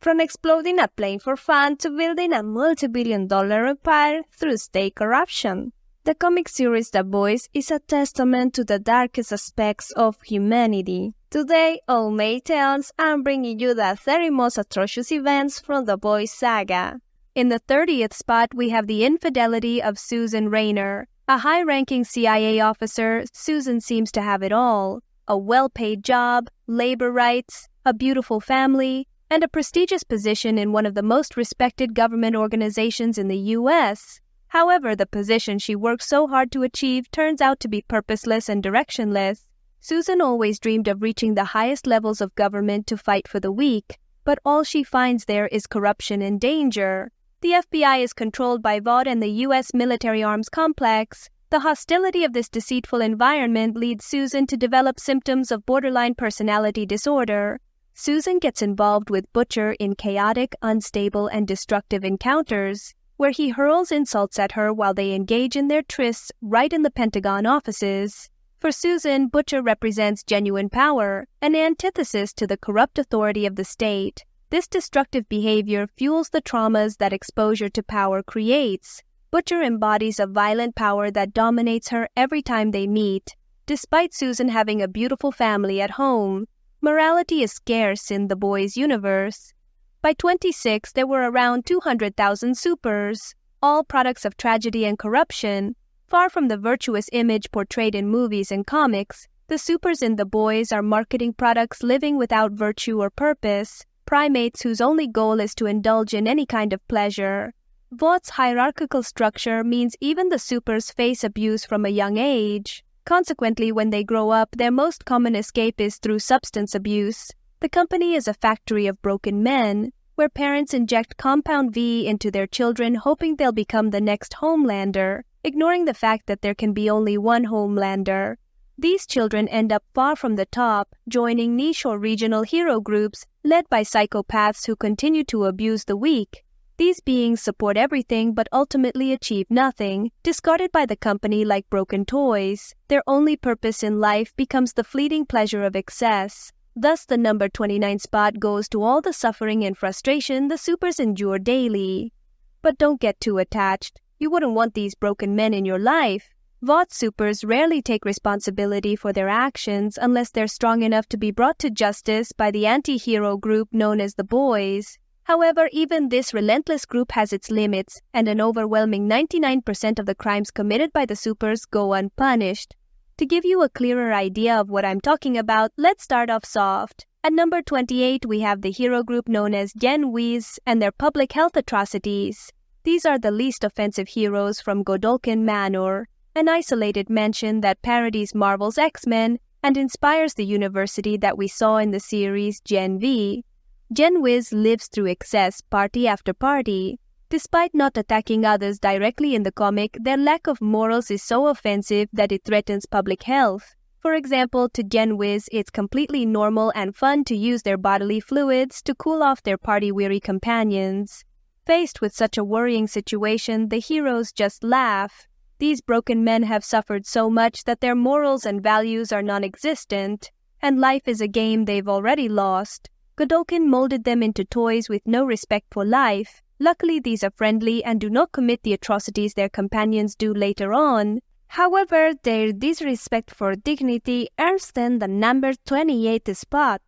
From exploding a plane for fun to building a multi-billion-dollar empire through state corruption. The comic series The Boys is a testament to the darkest aspects of humanity. Today, on May 10th, I'm bringing you the 30 most atrocious events from The Boys saga. In the 30th spot, we have the infidelity of Susan Rayner. A high-ranking CIA officer, Susan seems to have it all. A well-paid job, labor rights, a beautiful family, and a prestigious position in one of the most respected government organizations in the U.S. However, the position she worked so hard to achieve turns out to be purposeless and directionless. Susan always dreamed of reaching the highest levels of government to fight for the weak, but all she finds there is corruption and danger. The FBI is controlled by Vought and the U.S. military arms complex. The hostility of this deceitful environment leads Susan to develop symptoms of borderline personality disorder. Susan gets involved with Butcher in chaotic, unstable, and destructive encounters, where he hurls insults at her while they engage in their trysts right in the Pentagon offices. For Susan, Butcher represents genuine power, an antithesis to the corrupt authority of the state. This destructive behavior fuels the traumas that exposure to power creates. Butcher embodies a violent power that dominates her every time they meet, despite Susan having a beautiful family at home. Morality is scarce in the boys' universe. By 26, there were around 200,000 supers, all products of tragedy and corruption. Far from the virtuous image portrayed in movies and comics, the supers in the boys are marketing products living without virtue or purpose, primates whose only goal is to indulge in any kind of pleasure. Vaught's hierarchical structure means even the supers face abuse from a young age. Consequently, when they grow up, their most common escape is through substance abuse. The company is a factory of broken men, where parents inject Compound V into their children hoping they'll become the next Homelander, ignoring the fact that there can be only one Homelander. These children end up far from the top, joining niche or regional hero groups led by psychopaths who continue to abuse the weak. These beings support everything but ultimately achieve nothing, discarded by the company like broken toys. Their only purpose in life becomes the fleeting pleasure of excess. Thus, the number 29 spot goes to all the suffering and frustration the supers endure daily. But don't get too attached. You wouldn't want these broken men in your life. Vought supers rarely take responsibility for their actions unless they're strong enough to be brought to justice by the anti-hero group known as the Boys. However, even this relentless group has its limits, and an overwhelming 99% of the crimes committed by the supers go unpunished. To give you a clearer idea of what I'm talking about, let's start off soft. At number 28, we have the hero group known as Gen-Wiz and their public health atrocities. These are the least offensive heroes from Goodolkin Manor, an isolated mansion that parodies Marvel's X-Men and inspires the university that we saw in the series Gen V. Gen-Wiz lives through excess party after party. Despite not attacking others directly in the comic, their lack of morals is so offensive that it threatens public health. For example, to Gen-Wiz, it's completely normal and fun to use their bodily fluids to cool off their party-weary companions. Faced with such a worrying situation, the heroes just laugh. These broken men have suffered so much that their morals and values are non-existent, and life is a game they've already lost. Goodolkin molded them into toys with no respect for life. Luckily, these are friendly and do not commit the atrocities their companions do later on. However, their disrespect for dignity earns them the number 28 spot.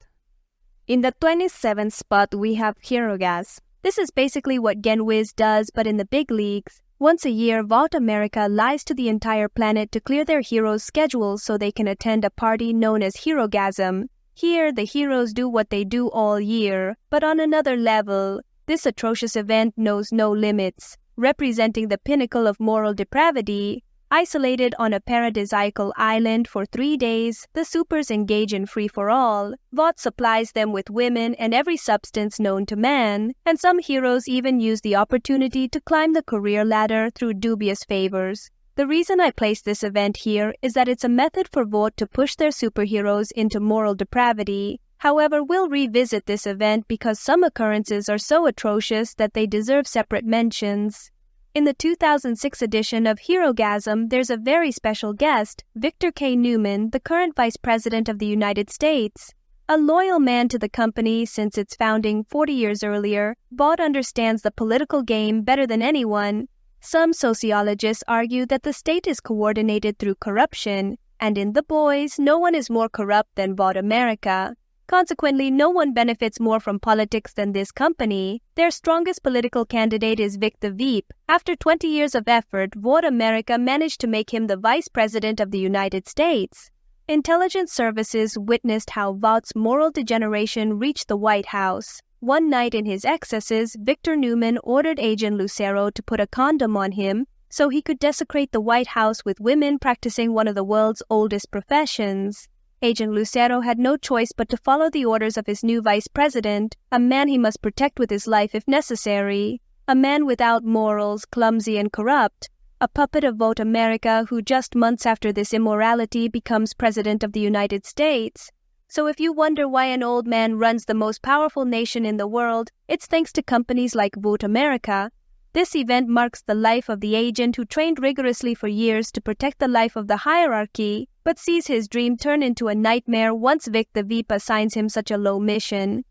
In the 27th spot, we have Herogasm. This is basically what Gen-Wiz does, but in the big leagues. Once a year, Vought America lies to the entire planet to clear their heroes' schedules so they can attend a party known as Herogasm. Here, the heroes do what they do all year, but on another level. This atrocious event knows no limits, representing the pinnacle of moral depravity. Isolated on a paradisiacal island for 3 days, the supers engage in free-for-all. Vought supplies them with women and every substance known to man, and some heroes even use the opportunity to climb the career ladder through dubious favors. The reason I place this event here is that it's a method for Vought to push their superheroes into moral depravity. However, we'll revisit this event because some occurrences are so atrocious that they deserve separate mentions. In the 2006 edition of Herogasm, there's a very special guest, Victor K. Newman, the current Vice President of the United States. A loyal man to the company since its founding 40 years earlier, Vought understands the political game better than anyone. Some sociologists argue that the state is coordinated through corruption, and in The Boys, no one is more corrupt than Vought America. Consequently, no one benefits more from politics than this company. Their strongest political candidate is Vic the Veep. After 20 years of effort, Vought America managed to make him the Vice President of the United States. Intelligence services witnessed how Vought's moral degeneration reached the White House. One night in his excesses, Victor Newman ordered Agent Lucero to put a condom on him so he could desecrate the White House with women practicing one of the world's oldest professions. Agent Lucero had no choice but to follow the orders of his new vice president, a man he must protect with his life if necessary, a man without morals, clumsy and corrupt, a puppet of Vought America who just months after this immorality becomes president of the United States. So if you wonder why an old man runs the most powerful nation in the world, it's thanks to companies like Vought America. This event marks the life of the agent who trained rigorously for years to protect the life of the hierarchy, but sees his dream turn into a nightmare once Vic the Veep assigns him such a low mission.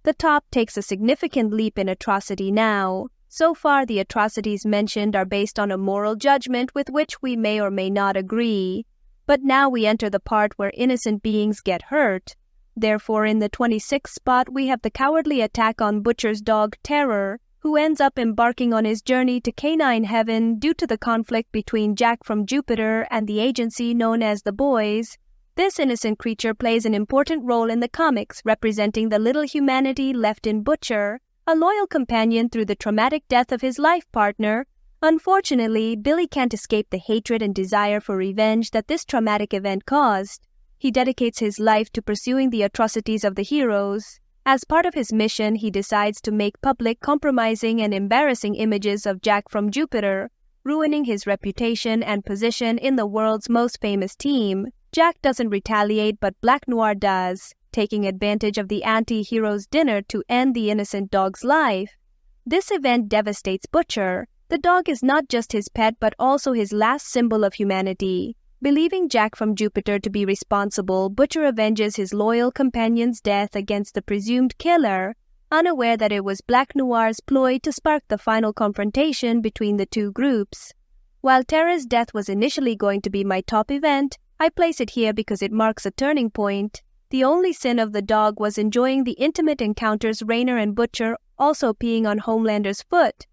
The top takes a significant leap in atrocity now. So far, the atrocities mentioned are based on a moral judgment with which we may or may not agree. But now we enter the part where innocent beings get hurt. Therefore, in the 26th spot, we have the cowardly attack on Butcher's dog, Terror, who ends up embarking on his journey to canine heaven due to the conflict between Jack from Jupiter and the agency known as the Boys. This innocent creature plays an important role in the comics, representing the little humanity left in Butcher, a loyal companion through the traumatic death of his life partner. Unfortunately, Billy can't escape the hatred and desire for revenge that this traumatic event caused. He dedicates his life to pursuing the atrocities of the heroes. As part of his mission, he decides to make public compromising and embarrassing images of Jack from Jupiter, ruining his reputation and position in the world's most famous team. Jack doesn't retaliate, but Black Noir does, taking advantage of the anti-hero's dinner to end the innocent dog's life. This event devastates Butcher. The dog is not just his pet but also his last symbol of humanity. Believing Jack from Jupiter to be responsible, Butcher avenges his loyal companion's death against the presumed killer, unaware that it was Black Noir's ploy to spark the final confrontation between the two groups. While Terra's death was initially going to be my top event, I place it here because it marks a turning point. The only sin of the dog was enjoying the intimate encounters Rayner and Butcher also peeing on Homelander's foot.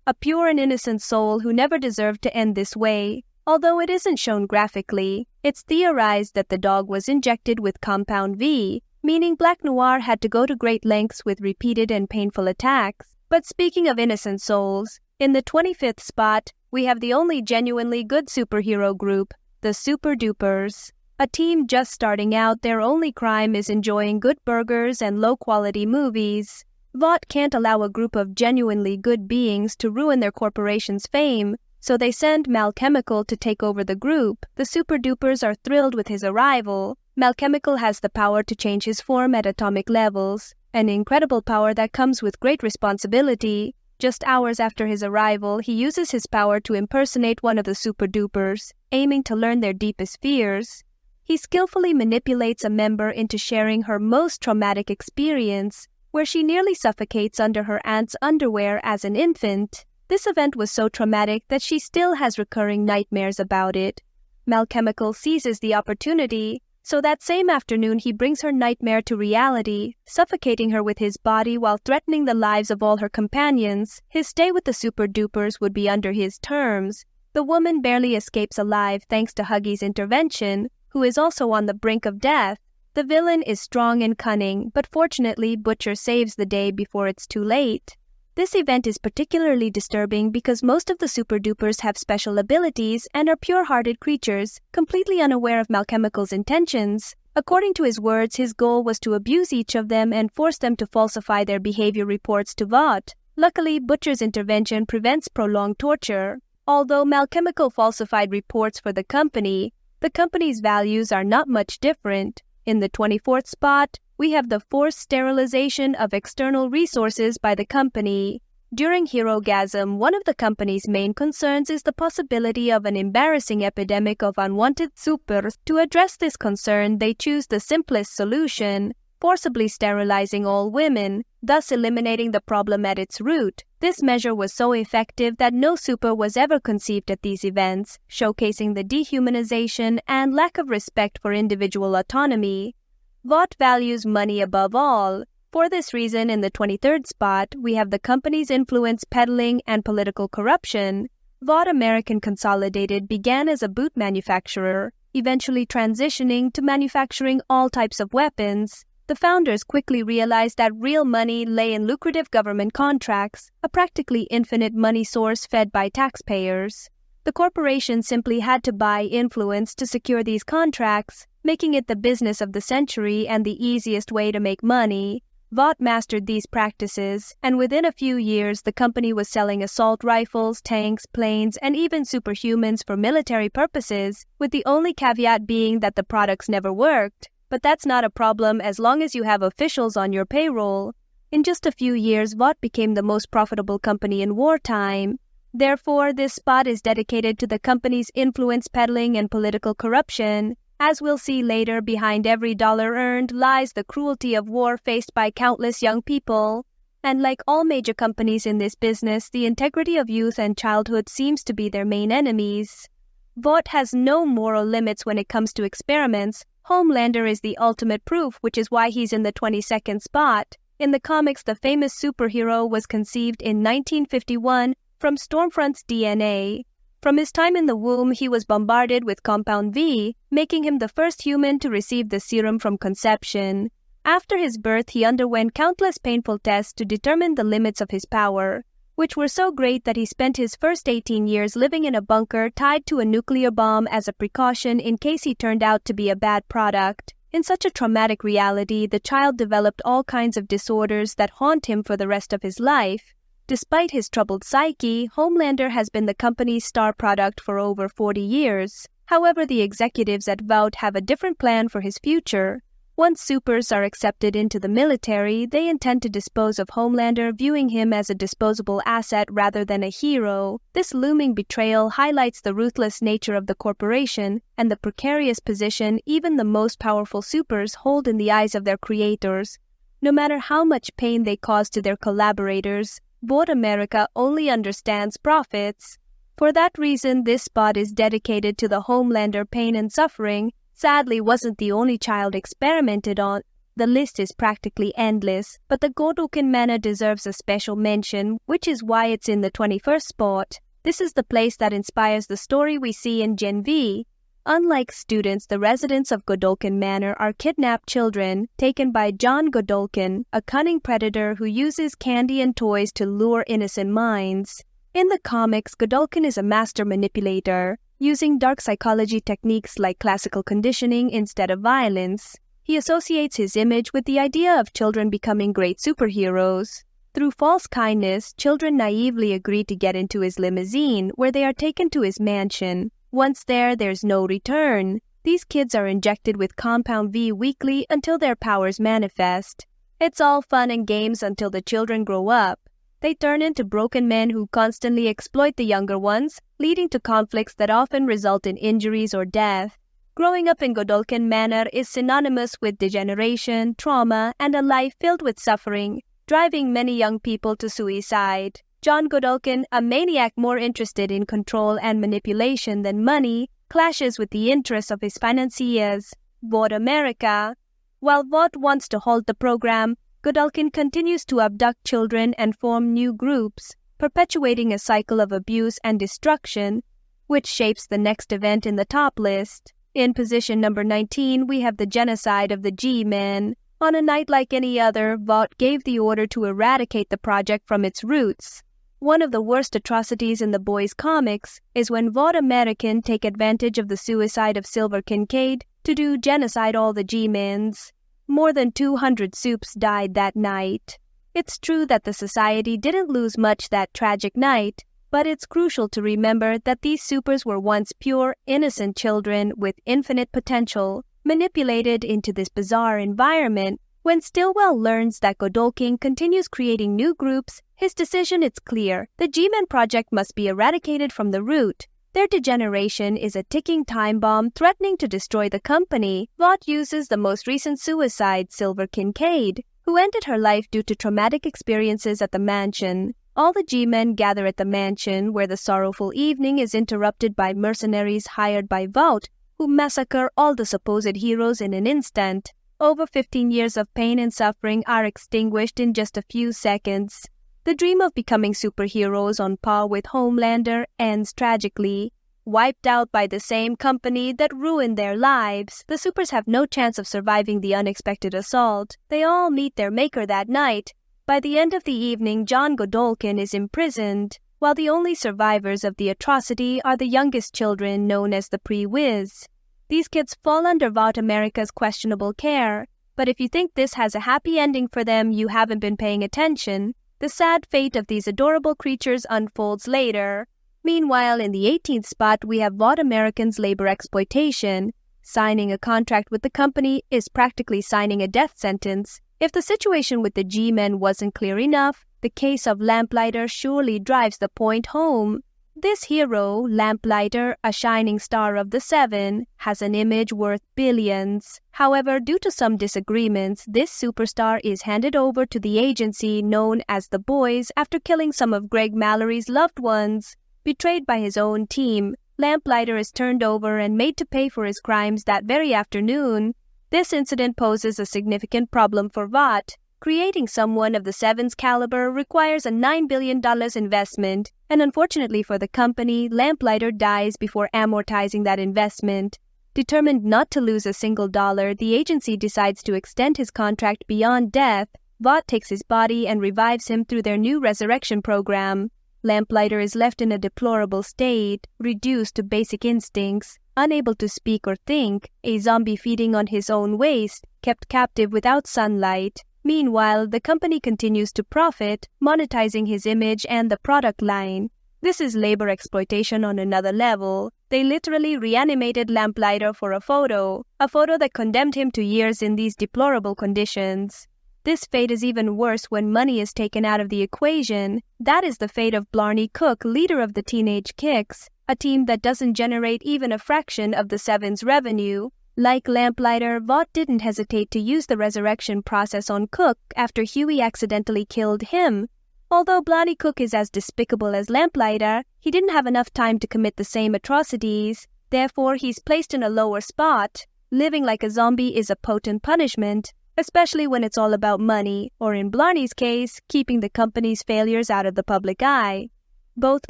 A pure and innocent soul who never deserved to end this way. Although it isn't shown graphically, it's theorized that the dog was injected with Compound V, meaning Black Noir had to go to great lengths with repeated and painful attacks. But speaking of innocent souls, in the 25th spot, we have the only genuinely good superhero group, the Super Dupers. A team just starting out, their only crime is enjoying good burgers and low-quality movies. Vought can't allow a group of genuinely good beings to ruin their corporation's fame, so they send Micol to take over the group. The Super Dupers are thrilled with his arrival. Micol has the power to change his form at atomic levels, an incredible power that comes with great responsibility. Just hours after his arrival, he uses his power to impersonate one of the Super Dupers, aiming to learn their deepest fears. He skillfully manipulates a member into sharing her most traumatic experience, where she nearly suffocates under her aunt's underwear as an infant. This event was so traumatic that she still has recurring nightmares about it. Micol seizes the opportunity, so that same afternoon he brings her nightmare to reality, suffocating her with his body while threatening the lives of all her companions. His stay with the Super Dupers would be under his terms. The woman barely escapes alive thanks to Huggy's intervention, who is also on the brink of death. The villain is strong and cunning, but fortunately Butcher saves the day before it's too late. This event is particularly disturbing because most of the Super Dupers have special abilities and are pure-hearted creatures, completely unaware of Micol's intentions. According to his words, his goal was to abuse each of them and force them to falsify their behavior reports to Vought. Luckily, Butcher's intervention prevents prolonged torture. Although Micol falsified reports for the company's values are not much different. In the 24th spot, we have the forced sterilization of external resources by the company. During Herogasm, one of the company's main concerns is the possibility of an embarrassing epidemic of unwanted supers. To address this concern, they choose the simplest solution. forcibly sterilizing all women, thus eliminating the problem at its root. This measure was so effective that no super was ever conceived at these events, showcasing the dehumanization and lack of respect for individual autonomy. Vought values money above all. For this reason, in the 23rd spot, we have the company's influence peddling and political corruption. Vought American Consolidated began as a boot manufacturer, eventually transitioning to manufacturing all types of weapons. The founders quickly realized that real money lay in lucrative government contracts, a practically infinite money source fed by taxpayers. The corporation simply had to buy influence to secure these contracts, making it the business of the century and the easiest way to make money. Vought mastered these practices, and within a few years the company was selling assault rifles, tanks, planes, and even superhumans for military purposes, with the only caveat being that the products never worked. But that's not a problem as long as you have officials on your payroll. In just a few years, Vought became the most profitable company in wartime. Therefore, this spot is dedicated to the company's influence peddling and political corruption. As we'll see later, behind every dollar earned lies the cruelty of war faced by countless young people. And like all major companies in this business, the integrity of youth and childhood seems to be their main enemies. Vought has no moral limits when it comes to experiments. Homelander is the ultimate proof, which is why he's in the 22nd spot. In the comics, the famous superhero was conceived in 1951 from Stormfront's DNA. From his time in the womb, he was bombarded with Compound V, making him the first human to receive the serum from conception. After his birth, he underwent countless painful tests to determine the limits of his power, which were so great that he spent his first 18 years living in a bunker tied to a nuclear bomb as a precaution in case he turned out to be a bad product. In such a traumatic reality, the child developed all kinds of disorders that haunt him for the rest of his life. Despite his troubled psyche, Homelander has been the company's star product for over 40 years. However, the executives at Vought have a different plan for his future. Once supers are accepted into the military, they intend to dispose of Homelander, viewing him as a disposable asset rather than a hero. This looming betrayal highlights the ruthless nature of the corporation and the precarious position even the most powerful supers hold in the eyes of their creators. No matter how much pain they cause to their collaborators, Vought America only understands profits. For that reason, this spot is dedicated to the Homelander pain and suffering. Sadly, wasn't the only child experimented on. The list is practically endless, but the Goodolkin Manor deserves a special mention, which is why it's in the 21st spot. This is the place that inspires the story we see in Gen V. Unlike students, the residents of Goodolkin Manor are kidnapped children, taken by John Goodolkin, a cunning predator who uses candy and toys to lure innocent minds. In the comics, Goodolkin is a master manipulator, using dark psychology techniques like classical conditioning instead of violence. He associates his image with the idea of children becoming great superheroes. Through false kindness, children naively agree to get into his limousine, where they are taken to his mansion. Once there, there's no return. These kids are injected with Compound V weekly until their powers manifest. It's all fun and games until the children grow up. They turn into broken men who constantly exploit the younger ones, leading to conflicts that often result in injuries or death. Growing up in Goodolkin Manor is synonymous with degeneration, trauma, and a life filled with suffering, driving many young people to suicide. John Goodolkin, a maniac more interested in control and manipulation than money, clashes with the interests of his financiers, Vought America. While Vought wants to halt the program, Goodolkin continues to abduct children and form new groups, perpetuating a cycle of abuse and destruction, which shapes the next event in the top list. In position number 19, we have the genocide of the G-Men. On a night like any other, Vought gave the order to eradicate the project from its roots. One of the worst atrocities in the boys' comics is when Vought American take advantage of the suicide of Silver Kincaid to do genocide all the G-Mens. More than 200 Supes died that night. It's true that the society didn't lose much that tragic night, but it's crucial to remember that these supers were once pure, innocent children with infinite potential, manipulated into this bizarre environment. When Stillwell learns that Goodolkin continues creating new groups, his decision is clear. The G-Men project must be eradicated from the root. Their degeneration is a ticking time bomb threatening to destroy the company. Vought uses the most recent suicide, Silver Kincaid, who ended her life due to traumatic experiences at the mansion. All the G-men gather at the mansion, where the sorrowful evening is interrupted by mercenaries hired by Vought, who massacre all the supposed heroes in an instant. Over 15 years of pain and suffering are extinguished in just a few seconds. The dream of becoming superheroes on par with Homelander ends tragically. Wiped out by the same company that ruined their lives, the supers have no chance of surviving the unexpected assault. They all meet their maker that night. By the end of the evening, John Goodolkin is imprisoned, while the only survivors of the atrocity are the youngest children known as the Pre-Wiz. These kids fall under Vought America's questionable care, but if you think this has a happy ending for them, you haven't been paying attention. The sad fate of these adorable creatures unfolds later. Meanwhile, in the 18th spot, we have Vought American's labor exploitation. Signing a contract with the company is practically signing a death sentence. If the situation with the G-men wasn't clear enough, the case of Lamplighter surely drives the point home. This hero, Lamplighter, a shining star of the Seven, has an image worth billions. However, due to some disagreements, this superstar is handed over to the agency known as the Boys after killing some of Greg Mallory's loved ones. Betrayed by his own team, Lamplighter is turned over and made to pay for his crimes that very afternoon. This incident poses a significant problem for Vought. Creating someone of the Seven's caliber requires a $9 billion investment, and unfortunately for the company, Lamplighter dies before amortizing that investment. Determined not to lose a single dollar, the agency decides to extend his contract beyond death. Vought takes his body and revives him through their new resurrection program. Lamplighter is left in a deplorable state, reduced to basic instincts, unable to speak or think, a zombie feeding on his own waste, kept captive without sunlight. Meanwhile, the company continues to profit, monetizing his image and the product line. This is labor exploitation on another level. They literally reanimated Lamplighter for a photo that condemned him to years in these deplorable conditions. This fate is even worse when money is taken out of the equation. That is the fate of Blarney Cook, leader of the Teenage Kicks, a team that doesn't generate even a fraction of the Seven's revenue. Like Lamplighter, Vought didn't hesitate to use the resurrection process on Cook after Huey accidentally killed him. Although Blarney Cook is as despicable as Lamplighter, he didn't have enough time to commit the same atrocities. Therefore, he's placed in a lower spot. Living like a zombie is a potent punishment, especially when it's all about money, or in Blarney's case, keeping the company's failures out of the public eye. Both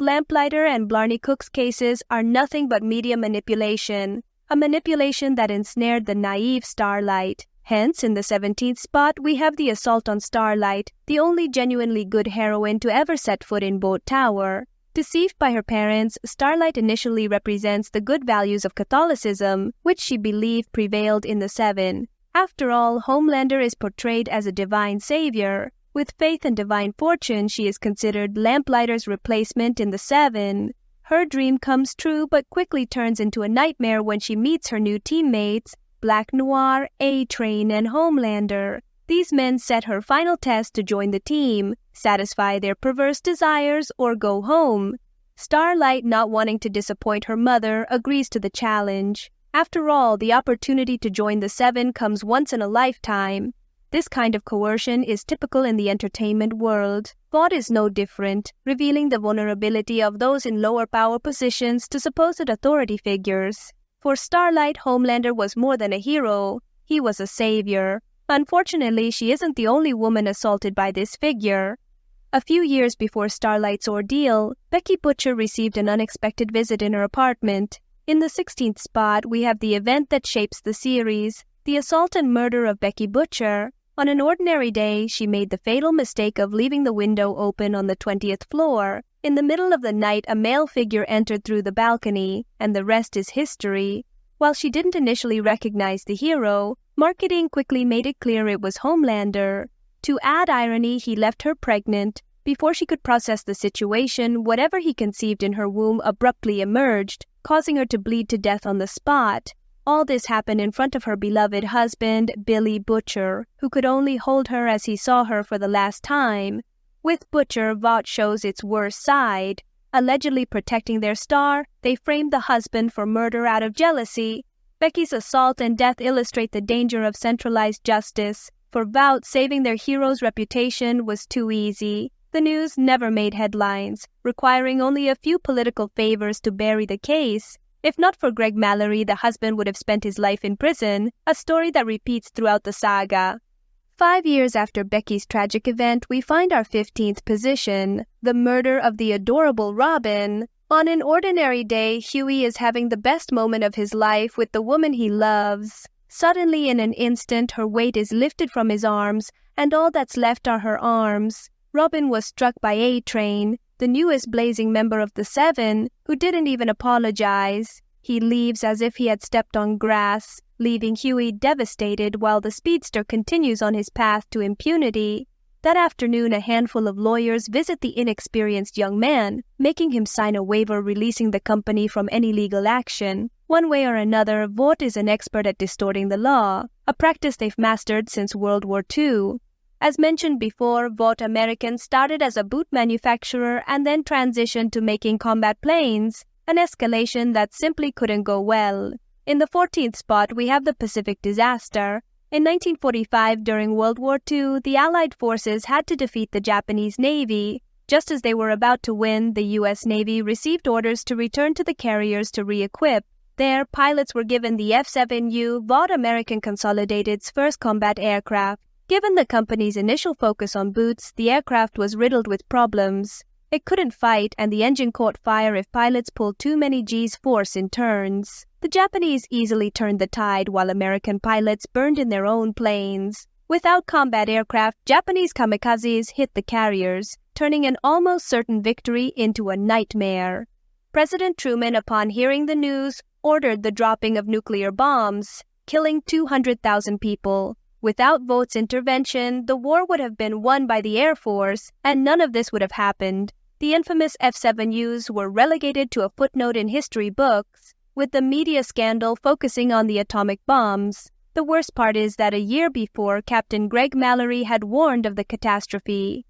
Lamplighter and Blarney Cook's cases are nothing but media manipulation, a manipulation that ensnared the naive Starlight. Hence, in the 17th spot, we have the assault on Starlight, the only genuinely good heroine to ever set foot in Boat Tower. Deceived by her parents, Starlight initially represents the good values of Catholicism, which she believed prevailed in the Seven. After all, Homelander is portrayed as a divine savior. With faith and divine fortune, she is considered Lamplighter's replacement in the Seven. Her dream comes true but quickly turns into a nightmare when she meets her new teammates, Black Noir, A-Train, and Homelander. These men set her final test to join the team, satisfy their perverse desires, or go home. Starlight, not wanting to disappoint her mother, agrees to the challenge. After all, the opportunity to join the Seven comes once in a lifetime. This kind of coercion is typical in the entertainment world. Vought is no different, revealing the vulnerability of those in lower power positions to supposed authority figures. For Starlight, Homelander was more than a hero. He was a savior. Unfortunately, she isn't the only woman assaulted by this figure. A few years before Starlight's ordeal, Becky Butcher received an unexpected visit in her apartment. In the 16th spot, we have the event that shapes the series, the assault and murder of Becky Butcher. On an ordinary day, she made the fatal mistake of leaving the window open on the 20th floor. In the middle of the night, a male figure entered through the balcony, and the rest is history. While she didn't initially recognize the hero, marketing quickly made it clear it was Homelander. To add irony, he left her pregnant. Before she could process the situation, whatever he conceived in her womb abruptly emerged, causing her to bleed to death on the spot. All this happened in front of her beloved husband, Billy Butcher, who could only hold her as he saw her for the last time. With Butcher, Vought shows its worst side. Allegedly protecting their star, they framed the husband for murder out of jealousy. Becky's assault and death illustrate the danger of centralized justice. For Vought, saving their hero's reputation was too easy. The news never made headlines, requiring only a few political favors to bury the case. If not for Greg Mallory, the husband would have spent his life in prison, a story that repeats throughout the saga. 5 years after Becky's tragic event, we find our 15th position, the murder of the adorable Robin. On an ordinary day, Huey is having the best moment of his life with the woman he loves. Suddenly, in an instant, her weight is lifted from his arms, and all that's left are her arms. Robin was struck by A-Train, the newest blazing member of the Seven, who didn't even apologize. He leaves as if he had stepped on grass, leaving Huey devastated while the speedster continues on his path to impunity. That afternoon, a handful of lawyers visit the inexperienced young man, making him sign a waiver releasing the company from any legal action. One way or another, Vought is an expert at distorting the law, a practice they've mastered since World War II. As mentioned before, Vought American started as a boot manufacturer and then transitioned to making combat planes, an escalation that simply couldn't go well. In the 14th spot, we have the Pacific disaster. In 1945, during World War II, the Allied forces had to defeat the Japanese Navy. Just as they were about to win, the U.S. Navy received orders to return to the carriers to re-equip. There, pilots were given the F7U, Vought American Consolidated's first combat aircraft. Given the company's initial focus on boots, the aircraft was riddled with problems. It couldn't fight, and the engine caught fire if pilots pulled too many G's force in turns. The Japanese easily turned the tide, while American pilots burned in their own planes. Without combat aircraft, Japanese kamikazes hit the carriers, turning an almost certain victory into a nightmare. President Truman, upon hearing the news, ordered the dropping of nuclear bombs, killing 200,000 people. Without Vought's intervention, the war would have been won by the Air Force, and none of this would have happened. The infamous F7Us were relegated to a footnote in history books, with the media scandal focusing on the atomic bombs. The worst part is that a year before, Captain Greg Mallory had warned of the catastrophe.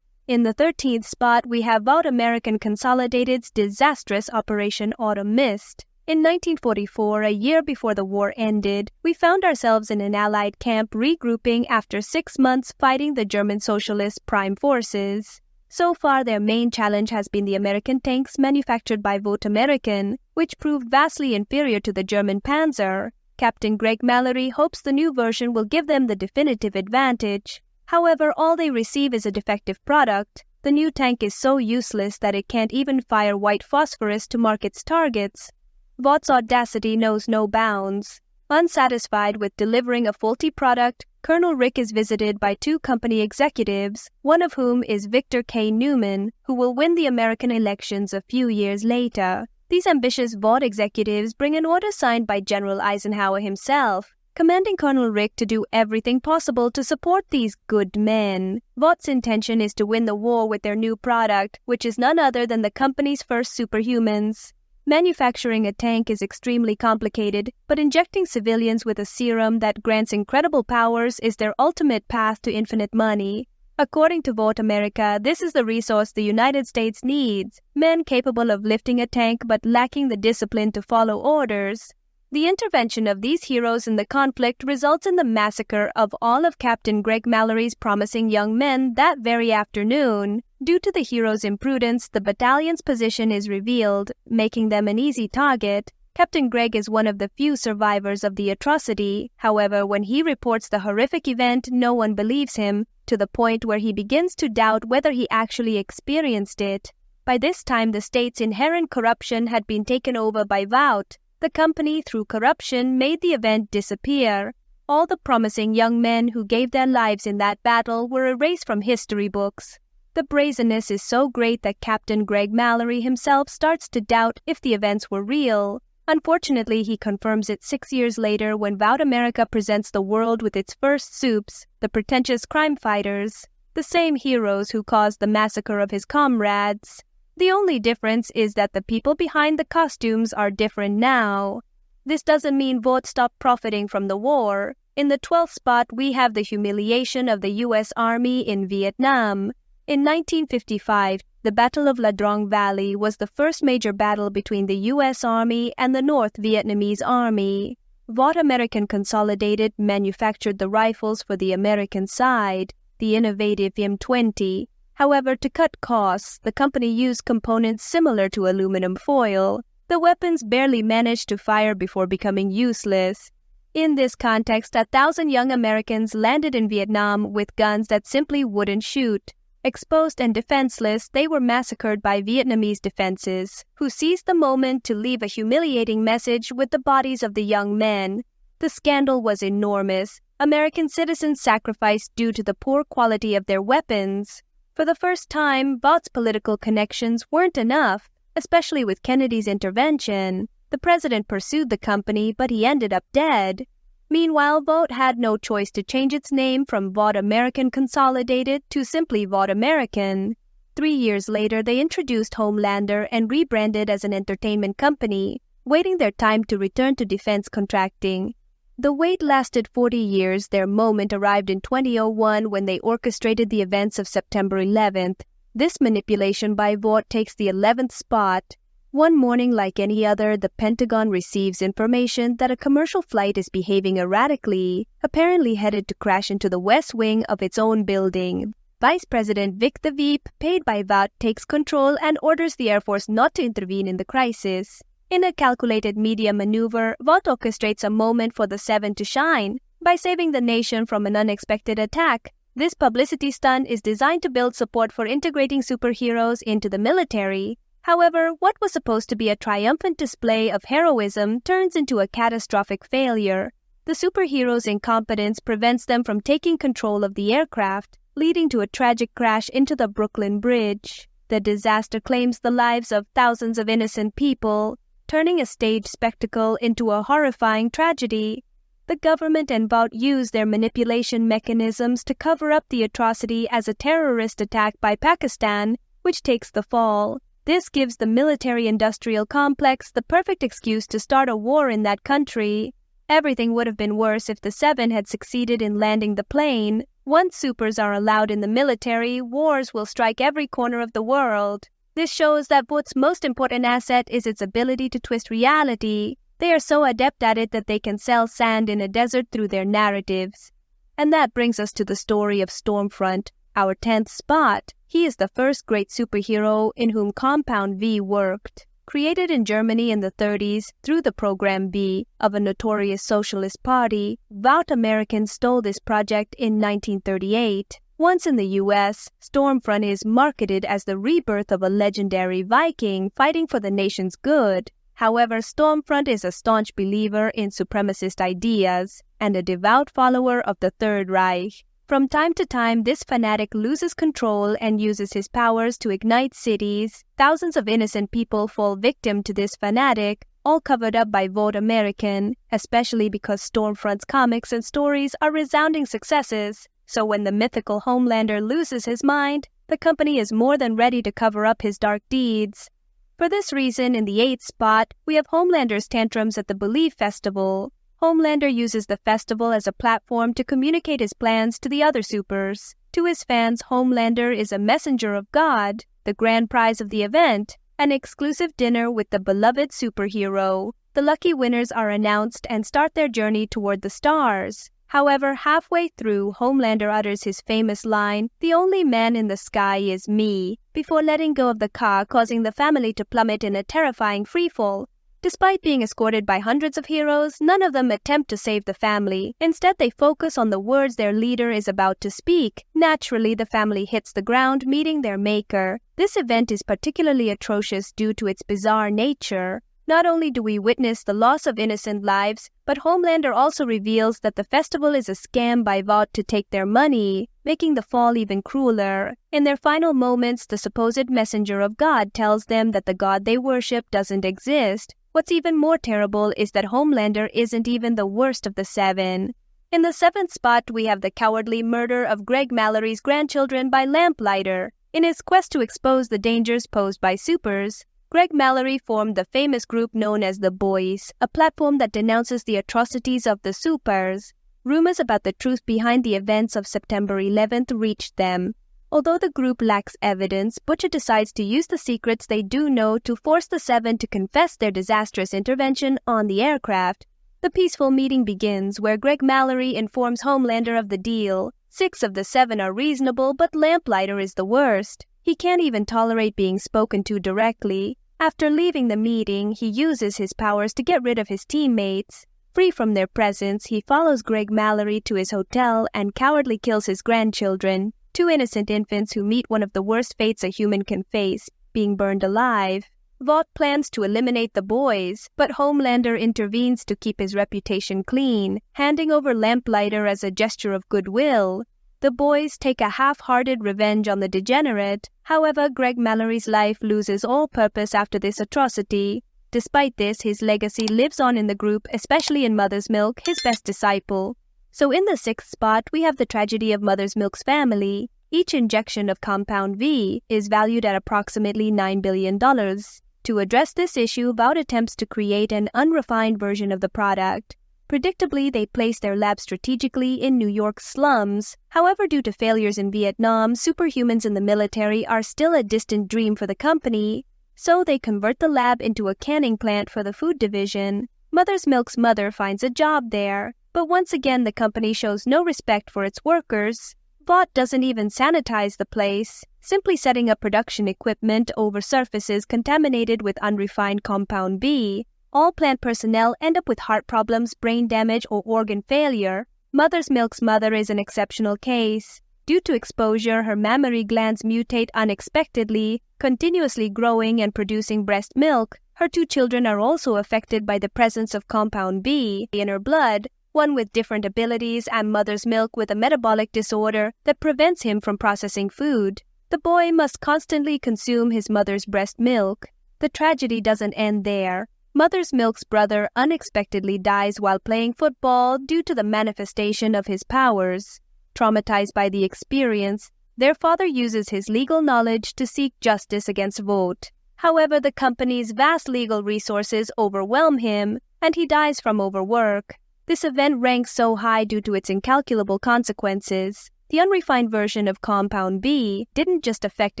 In the 13th spot, we have Vought American Consolidated's disastrous Operation Autumn Mist. In 1944, a year before the war ended, we found ourselves in an Allied camp regrouping after 6 months fighting the German Socialist Prime Forces. So far, their main challenge has been the American tanks manufactured by Vought American, which proved vastly inferior to the German Panzer. Captain Greg Mallory hopes the new version will give them the definitive advantage. However, all they receive is a defective product. The new tank is so useless that it can't even fire white phosphorus to mark its targets. Vought's audacity knows no bounds. Unsatisfied with delivering a faulty product, Colonel Rick is visited by 2 company executives, one of whom is Victor K. Newman, who will win the American elections a few years later. These ambitious Vought executives bring an order signed by General Eisenhower himself, commanding Colonel Rick to do everything possible to support these good men. Vought's intention is to win the war with their new product, which is none other than the company's first superhumans. Manufacturing a tank is extremely complicated, but injecting civilians with a serum that grants incredible powers is their ultimate path to infinite money. According to Vought America, this is the resource the United States needs, men capable of lifting a tank but lacking the discipline to follow orders. The intervention of these heroes in the conflict results in the massacre of all of Captain Greg Mallory's promising young men that very afternoon. Due to the heroes' imprudence, the battalion's position is revealed, making them an easy target. Captain Greg is one of the few survivors of the atrocity. However, when he reports the horrific event, no one believes him, to the point where he begins to doubt whether he actually experienced it. By this time, the state's inherent corruption had been taken over by Vought. The company, through corruption, made the event disappear. All the promising young men who gave their lives in that battle were erased from history books. The brazenness is so great that Captain Greg Mallory himself starts to doubt if the events were real. Unfortunately, he confirms it 6 years later when Vought America presents the world with its first Supes, the pretentious crime fighters, the same heroes who caused the massacre of his comrades. The only difference is that the people behind the costumes are different now. This doesn't mean Vought stopped profiting from the war. In the 12th spot, we have the humiliation of the U.S. Army in Vietnam. In 1955, the Battle of La Drong Valley was the first major battle between the U.S. Army and the North Vietnamese Army. Vought American Consolidated manufactured the rifles for the American side, the innovative M20. However, to cut costs, the company used components similar to aluminum foil. The weapons barely managed to fire before becoming useless. In this context, 1,000 young Americans landed in Vietnam with guns that simply wouldn't shoot. Exposed and defenseless, they were massacred by Vietnamese defenses, who seized the moment to leave a humiliating message with the bodies of the young men. The scandal was enormous. American citizens sacrificed due to the poor quality of their weapons. For the first time, Vought's political connections weren't enough, especially with Kennedy's intervention. The president pursued the company, but he ended up dead. Meanwhile, Vought had no choice to change its name from Vought American Consolidated to simply Vought American. 3 years later, they introduced Homelander and rebranded as an entertainment company, waiting their time to return to defense contracting. The wait lasted 40 years. Their moment arrived in 2001 when they orchestrated the events of September 11th. This manipulation by Vought takes the 11th spot. One morning, like any other, the Pentagon receives information that a commercial flight is behaving erratically, apparently headed to crash into the west wing of its own building. Vice President Vic the Veep, paid by Vought, takes control and orders the Air Force not to intervene in the crisis. In a calculated media maneuver, Vought orchestrates a moment for the Seven to shine by saving the nation from an unexpected attack. This publicity stunt is designed to build support for integrating superheroes into the military. However, what was supposed to be a triumphant display of heroism turns into a catastrophic failure. The superheroes' incompetence prevents them from taking control of the aircraft, leading to a tragic crash into the Brooklyn Bridge. The disaster claims the lives of thousands of innocent people, turning a staged spectacle into a horrifying tragedy. The government and Vought use their manipulation mechanisms to cover up the atrocity as a terrorist attack by Pakistan, which takes the fall. This gives the military-industrial complex the perfect excuse to start a war in that country. Everything would have been worse if the Seven had succeeded in landing the plane. Once supers are allowed in the military, wars will strike every corner of the world. This shows that Vought's most important asset is its ability to twist reality. They are so adept at it that they can sell sand in a desert through their narratives. And that brings us to the story of Stormfront, our 10th spot. He is the first great superhero in whom Compound V worked. Created in Germany in the 30s through the Program B of a notorious socialist party, Vought Americans stole this project in 1938. Once in the U.S., Stormfront is marketed as the rebirth of a legendary Viking fighting for the nation's good. However, Stormfront is a staunch believer in supremacist ideas and a devout follower of the Third Reich. From time to time, this fanatic loses control and uses his powers to ignite cities. Thousands of innocent people fall victim to this fanatic, all covered up by Vought American, especially because Stormfront's comics and stories are resounding successes. So when the mythical Homelander loses his mind, the company is more than ready to cover up his dark deeds. For this reason, in the 8th spot, we have Homelander's tantrums at the Belief Festival. Homelander uses the festival as a platform to communicate his plans to the other supers. To his fans, Homelander is a messenger of God, the grand prize of the event, an exclusive dinner with the beloved superhero. The lucky winners are announced and start their journey toward the stars. However, halfway through, Homelander utters his famous line, "The only man in the sky is me," before letting go of the car, causing the family to plummet in a terrifying freefall. Despite being escorted by hundreds of heroes, none of them attempt to save the family. Instead, they focus on the words their leader is about to speak. Naturally, the family hits the ground, meeting their maker. This event is particularly atrocious due to its bizarre nature. Not only do we witness the loss of innocent lives, but Homelander also reveals that the festival is a scam by Vought to take their money, making the fall even crueler. In their final moments, the supposed messenger of God tells them that the God they worship doesn't exist. What's even more terrible is that Homelander isn't even the worst of the seven. In the 7th spot, we have the cowardly murder of Greg Mallory's grandchildren by Lamplighter. In his quest to expose the dangers posed by supers, Greg Mallory formed the famous group known as the Boys, a platform that denounces the atrocities of the supers. Rumors about the truth behind the events of September 11th reached them. Although the group lacks evidence, Butcher decides to use the secrets they do know to force the Seven to confess their disastrous intervention on the aircraft. The peaceful meeting begins, where Greg Mallory informs Homelander of the deal. 6 of the 7 are reasonable, but Lamplighter is the worst. He can't even tolerate being spoken to directly. After leaving the meeting, he uses his powers to get rid of his teammates. Free from their presence, he follows Greg Mallory to his hotel and cowardly kills his grandchildren, 2 innocent infants who meet one of the worst fates a human can face, being burned alive. Vought plans to eliminate the boys, but Homelander intervenes to keep his reputation clean, handing over Lamplighter as a gesture of goodwill. The boys take a half-hearted revenge on the degenerate. However, Greg Mallory's life loses all purpose after this atrocity. Despite this, his legacy lives on in the group, especially in Mother's Milk, his best disciple. So in the 6th spot, we have the tragedy of Mother's Milk's family. Each injection of Compound V is valued at approximately $9 billion. To address this issue, Vought attempts to create an unrefined version of the product. Predictably, they place their lab strategically in New York's slums. However, due to failures in Vietnam, superhumans in the military are still a distant dream for the company, so they convert the lab into a canning plant for the food division. Mother's Milk's mother finds a job there, but once again the company shows no respect for its workers. Vought doesn't even sanitize the place, simply setting up production equipment over surfaces contaminated with unrefined Compound V. All plant personnel end up with heart problems, brain damage, or organ failure. Mother's Milk's mother is an exceptional case. Due to exposure, her mammary glands mutate unexpectedly, continuously growing and producing breast milk. Her 2 children are also affected by the presence of Compound V in her blood, one with different abilities and Mother's Milk with a metabolic disorder that prevents him from processing food. The boy must constantly consume his mother's breast milk. The tragedy doesn't end there. Mother's Milk's brother unexpectedly dies while playing football due to the manifestation of his powers. Traumatized by the experience, their father uses his legal knowledge to seek justice against Vought. However, the company's vast legal resources overwhelm him, and he dies from overwork. This event ranks so high due to its incalculable consequences. The unrefined version of Compound V didn't just affect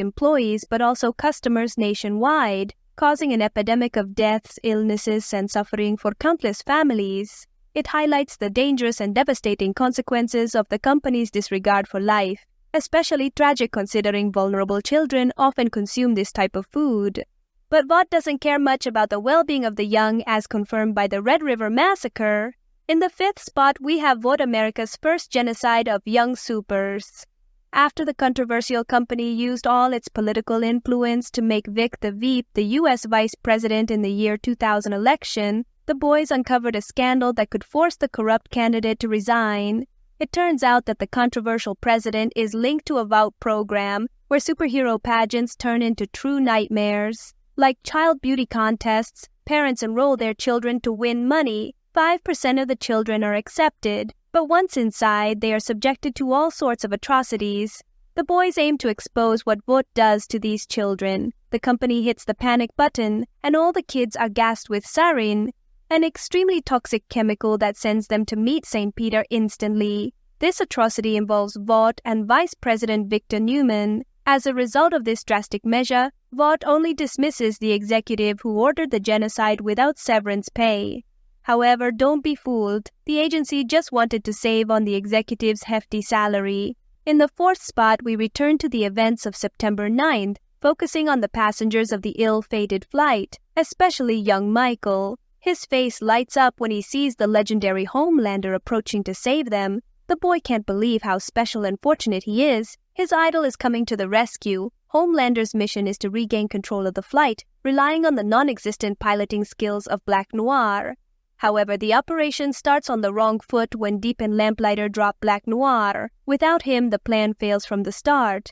employees but also customers nationwide, causing an epidemic of deaths, illnesses, and suffering for countless families. It highlights the dangerous and devastating consequences of the company's disregard for life, especially tragic considering vulnerable children often consume this type of food. But Vought doesn't care much about the well-being of the young as confirmed by the Red River Massacre. In the 5th spot, we have Vought America's first genocide of young supers. After the controversial company used all its political influence to make Vic the Veep the U.S. vice president in the year 2000 election, the boys uncovered a scandal that could force the corrupt candidate to resign. It turns out that the controversial president is linked to a Vought program where superhero pageants turn into true nightmares. Like child beauty contests, parents enroll their children to win money. 5% of the children are accepted, but once inside, they are subjected to all sorts of atrocities. The boys aim to expose what Vought does to these children. The company hits the panic button, and all the kids are gassed with sarin, an extremely toxic chemical that sends them to meet St. Peter instantly. This atrocity involves Vought and Vice President Victor Newman. As a result of this drastic measure, Vought only dismisses the executive who ordered the genocide without severance pay. However, don't be fooled. The agency just wanted to save on the executive's hefty salary. In the 4th spot, we return to the events of September 9th, focusing on the passengers of the ill-fated flight, especially young Micol. His face lights up when he sees the legendary Homelander approaching to save them. The boy can't believe how special and fortunate he is. His idol is coming to the rescue. Homelander's mission is to regain control of the flight, relying on the non-existent piloting skills of Black Noir. However, the operation starts on the wrong foot when Deep and Lamplighter drop Black Noir. Without him, the plan fails from the start.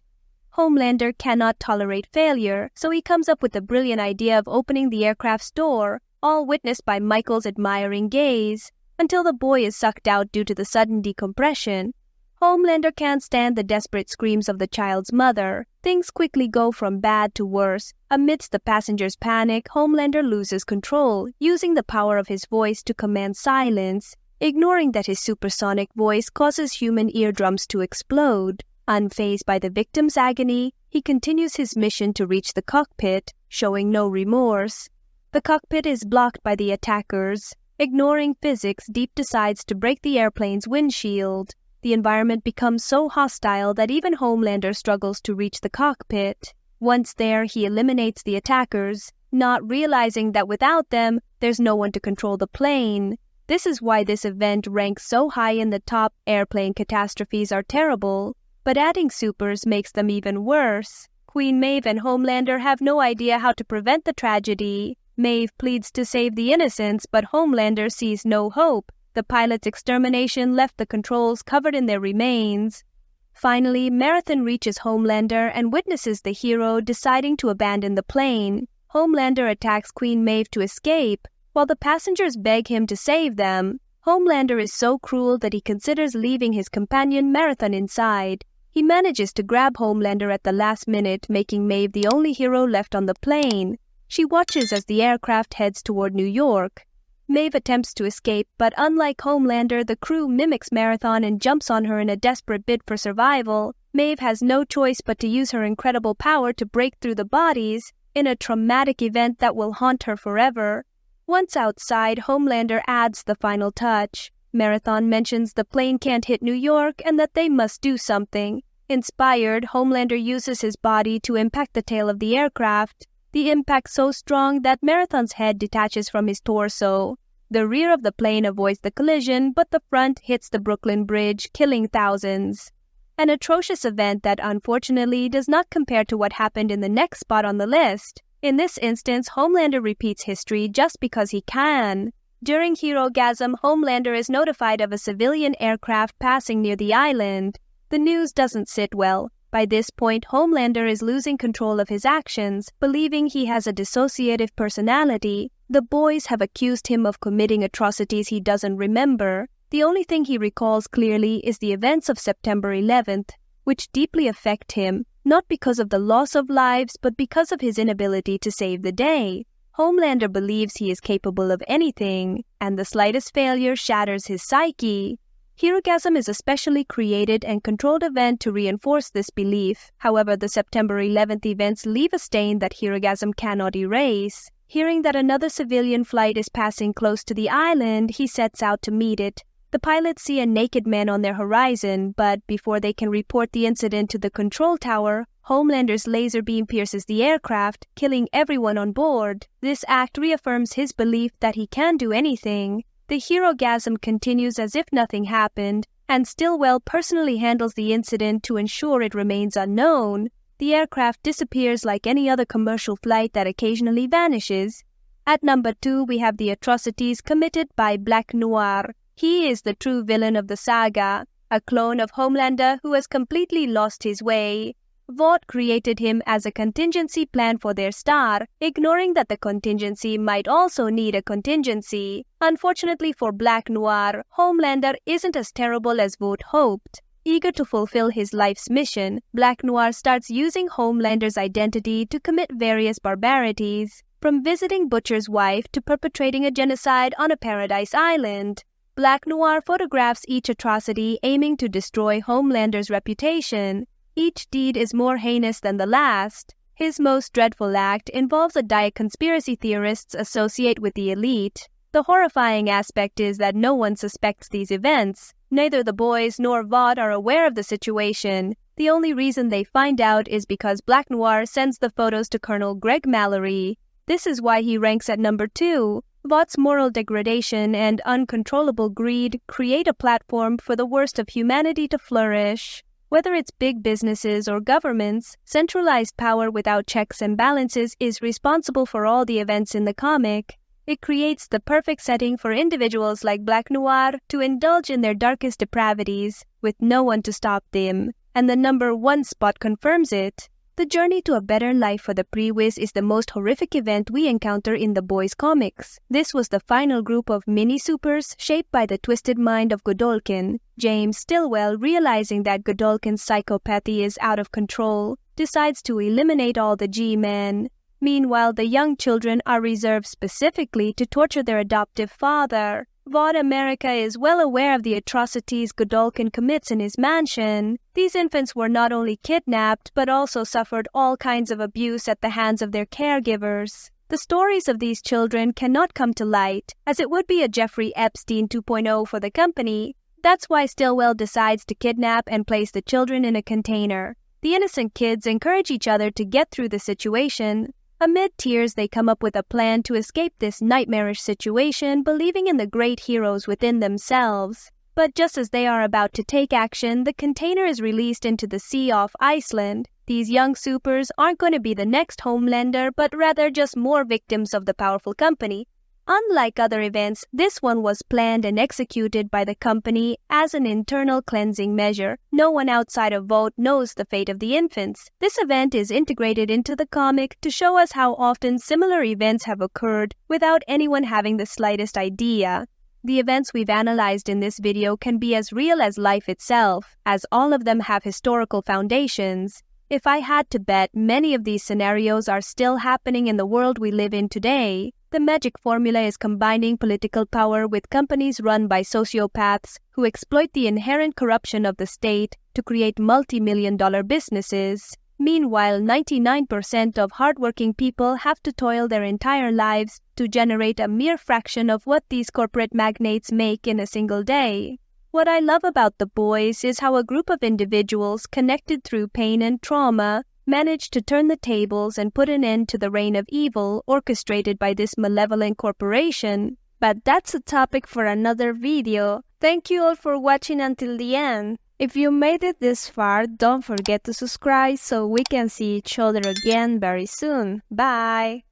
Homelander cannot tolerate failure, so he comes up with the brilliant idea of opening the aircraft's door, all witnessed by Michael's admiring gaze, until the boy is sucked out due to the sudden decompression. Homelander can't stand the desperate screams of the child's mother. Things quickly go from bad to worse. Amidst the passengers' panic, Homelander loses control, using the power of his voice to command silence, ignoring that his supersonic voice causes human eardrums to explode. Unfazed by the victim's agony, he continues his mission to reach the cockpit, showing no remorse. The cockpit is blocked by the attackers. Ignoring physics, Deep decides to break the airplane's windshield. The environment becomes so hostile that even Homelander struggles to reach the cockpit. Once there, he eliminates the attackers, not realizing that without them, there's no one to control the plane. This is why this event ranks so high in the top. Airplane catastrophes are terrible, but adding supers makes them even worse. Queen Maeve and Homelander have no idea how to prevent the tragedy. Maeve pleads to save the innocents, but Homelander sees no hope. The pilot's extermination left the controls covered in their remains. Finally, Marathon reaches Homelander and witnesses the hero deciding to abandon the plane. Homelander attacks Queen Maeve to escape, while the passengers beg him to save them. Homelander is so cruel that he considers leaving his companion Marathon inside. He manages to grab Homelander at the last minute, making Maeve the only hero left on the plane. She watches as the aircraft heads toward New York. Maeve attempts to escape, but unlike Homelander, the crew mimics Marathon and jumps on her in a desperate bid for survival. Maeve has no choice but to use her incredible power to break through the bodies, in a traumatic event that will haunt her forever. Once outside, Homelander adds the final touch. Marathon mentions the plane can't hit New York and that they must do something. Inspired, Homelander uses his body to impact the tail of the aircraft. The impact so strong that Marathon's head detaches from his torso. The rear of the plane avoids the collision, but the front hits the Brooklyn Bridge, killing thousands. An atrocious event that unfortunately does not compare to what happened in the next spot on the list. In this instance, Homelander repeats history just because he can. During Herogasm, Homelander is notified of a civilian aircraft passing near the island. The news doesn't sit well. By this point, Homelander is losing control of his actions, believing he has a dissociative personality. The boys have accused him of committing atrocities he doesn't remember. The only thing he recalls clearly is the events of September 11th, which deeply affect him, not because of the loss of lives, but because of his inability to save the day. Homelander believes he is capable of anything, and the slightest failure shatters his psyche. Herogasm is a specially created and controlled event to reinforce this belief. However, the September 11th events leave a stain that Herogasm cannot erase. Hearing that another civilian flight is passing close to the island, he sets out to meet it. The pilots see a naked man on their horizon, but before they can report the incident to the control tower, Homelander's laser beam pierces the aircraft, killing everyone on board. This act reaffirms his belief that he can do anything. The Herogasm continues as if nothing happened, and Stillwell personally handles the incident to ensure it remains unknown. The aircraft disappears like any other commercial flight that occasionally vanishes. At number 2, we have the atrocities committed by Black Noir. He is the true villain of the saga, a clone of Homelander who has completely lost his way. Vought created him as a contingency plan for their star, ignoring that the contingency might also need a contingency. Unfortunately for Black Noir, Homelander isn't as terrible as Vought hoped. Eager to fulfill his life's mission, Black Noir starts using Homelander's identity to commit various barbarities, from visiting Butcher's wife to perpetrating a genocide on a paradise island. Black Noir photographs each atrocity, aiming to destroy Homelander's reputation. Each deed is more heinous than the last. His most dreadful act involves a diet conspiracy theorists associate with the elite. The horrifying aspect is that no one suspects these events. Neither the boys nor Vought are aware of the situation. The only reason they find out is because Black Noir sends the photos to Colonel Greg Mallory. This is why he ranks at number 2. Vought's moral degradation and uncontrollable greed create a platform for the worst of humanity to flourish. Whether it's big businesses or governments, centralized power without checks and balances is responsible for all the events in the comic. It creates the perfect setting for individuals like Black Noir to indulge in their darkest depravities, with no one to stop them, and the number 1 spot confirms it. The journey to a better life for the Pre-Wiz is the most horrific event we encounter in the boys' comics. This was the final group of mini-supers shaped by the twisted mind of Goodolkin. James Stillwell, realizing that Goodolkin's psychopathy is out of control, decides to eliminate all the G-men. Meanwhile, the young children are reserved specifically to torture their adoptive father. Vought America is well aware of the atrocities Goodolkin commits in his mansion. These infants were not only kidnapped, but also suffered all kinds of abuse at the hands of their caregivers. The stories of these children cannot come to light, as it would be a Jeffrey Epstein 2.0 for the company. That's why Stillwell decides to kidnap and place the children in a container. The innocent kids encourage each other to get through the situation. Amid tears, they come up with a plan to escape this nightmarish situation, believing in the great heroes within themselves. But just as they are about to take action, the container is released into the sea off Iceland. These young supers aren't going to be the next Homelander, but rather just more victims of the powerful company. Unlike other events, this one was planned and executed by the company as an internal cleansing measure. No one outside of Vought knows the fate of the infants. This event is integrated into the comic to show us how often similar events have occurred without anyone having the slightest idea. The events we've analyzed in this video can be as real as life itself, as all of them have historical foundations. If I had to bet, many of these scenarios are still happening in the world we live in today. The magic formula is combining political power with companies run by sociopaths who exploit the inherent corruption of the state to create multi-million-dollar businesses. Meanwhile, 99% of hardworking people have to toil their entire lives to generate a mere fraction of what these corporate magnates make in a single day. What I love about The Boys is how a group of individuals connected through pain and trauma managed to turn the tables and put an end to the reign of evil orchestrated by this malevolent corporation. But that's a topic for another video. Thank you all for watching until the end. If you made it this far, don't forget to subscribe so we can see each other again very soon. Bye!